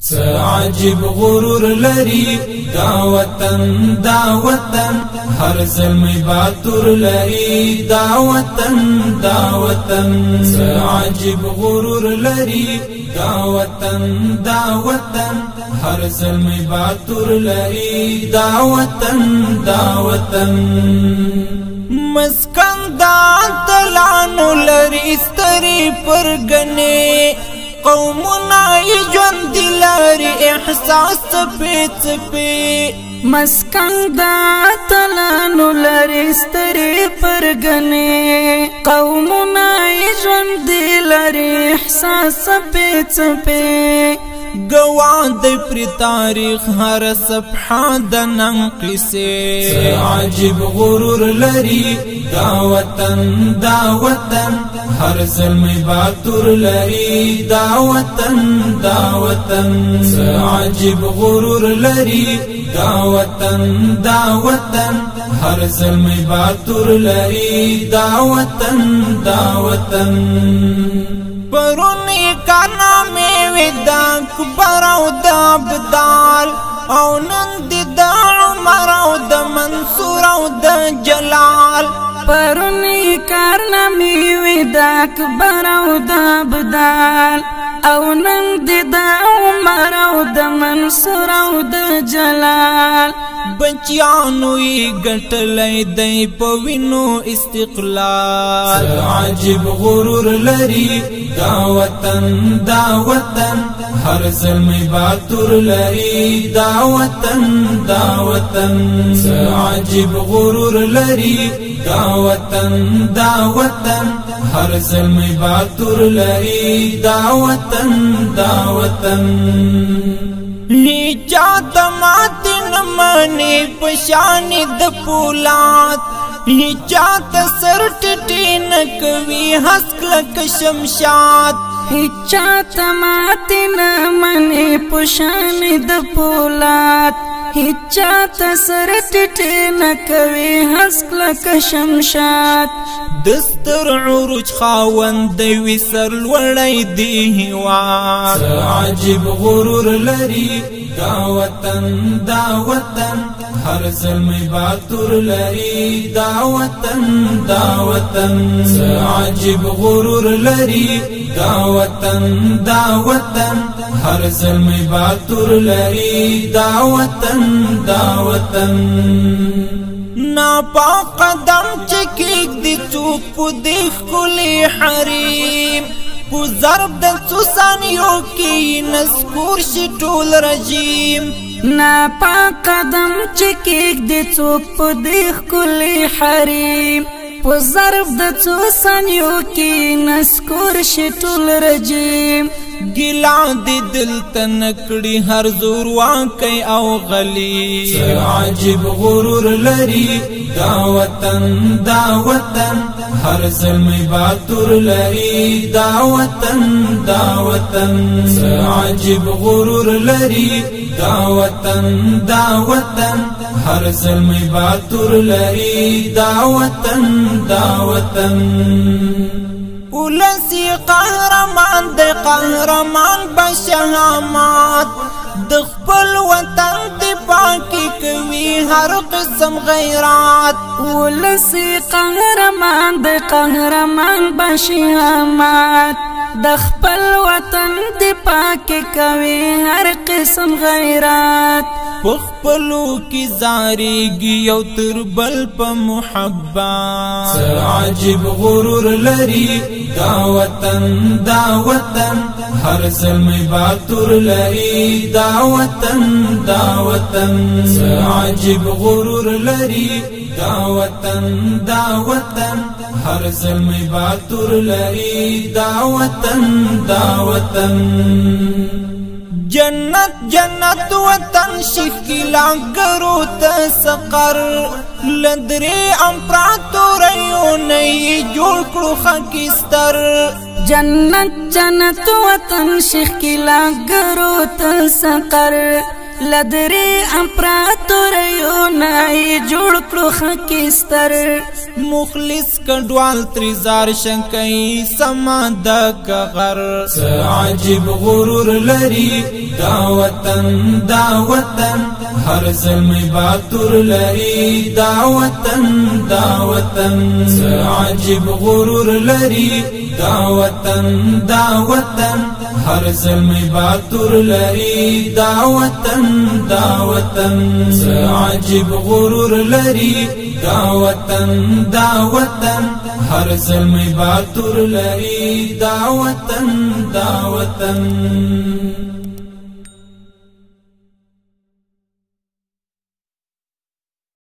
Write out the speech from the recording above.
عجیب غرور لري دا وطن هر زلمی باتور لري دا وطن عجیب غرور لري دا وطن هر زلمی باتور لري دا وطن مسکن دا تلانو لري ستري پرگنه قومنا ژوند لري احساس څپې مسکن دا تلانو لري ستري پرگنه قومنا ژوند لري احساس څپې گواد پر تاریخ هر صفحه د نن قصه عجیب غرور لري دا وطن هر زلمی باتور لري دا وطن عجیب غرور لري دا وطن هر زلمی باتور لري دا وطن پرونی کانا میوی دا کبر او دا بدال او نند دا عمر او دا منصور او دا جلال پرونی کانا میوی دا کبر او دا بدال او نند دا عمر او دا منصور او دا جلال بچیانو ی گٹلی دی پوینو استقلال عجیب غرور لري دا وطن هر زلمی باتور لري دا وطن عجیب غرور لري دا وطن هر زلمی باتور لري دا وطن هیچا تمات نمانی پشانی د پولاد هیچا تسر ټټی نکوي حسک لک شمشاد هیچا تمات نمانی پشانی د پولاد هیچا تسر ټټی نکوي حسک لک شمشاد دستر عروج خاوند وی سر لوړی دی هواد عجیب غرور لري دا وطن هر زلمی باتور لري دا وطن عجیب غرور لري دا وطن هر زلمی باتور لري دا وطن ناپا قدم چکیگ دی چوک پو دیخ کلی حریم پو ضرب د سوسانیو کی نسکور شی ټول رجیم ناپا قدم چکیگ دی چوک پو دیخ کلی حریم پو ضرب د سوسانیو کی نسکور شی ټول رجیم گلا دی دل تنکڑی ہر زور واقعی او غلی عجیب غرور لري دا وطن ہر زلمی باتور لري دا وطن عجیب غرور لري دا وطن ہر زلمی باتور لري دا وطن ولسی قهرمان د قهرمان بشهامات د خپل وطن دفاع کوي هر قسم غیرات ولسی قهرمان د قهرمان بشهامات د خپل وطن دفاع کوي هر قسم غیرات پخپلو کی زاریگی یو تربل پا محبت عجیب غرور لري دا وطن هر زلمی باتور لري دا وطن عجیب غرور لري دا وطن هر زلمی باتور لري دا وطن جنت وطن شکلا گرو تسقر لدری امپراتوریو نئی جوړ کړو خاکستر جنت وطن شکلا گرو تسقر لدری امپراتوریو نای جوړ کړو خکستر مخلص کډوال تریزار شنکای سما د کغر عجیب غرور لري دا وطن هر زلمی باتور لري دا وطن عجیب غرور لري دا وطن هر زلمی باتور لري دا وطن عجیب غرور لري دا وطن هر زلمی باتور لري دا وطن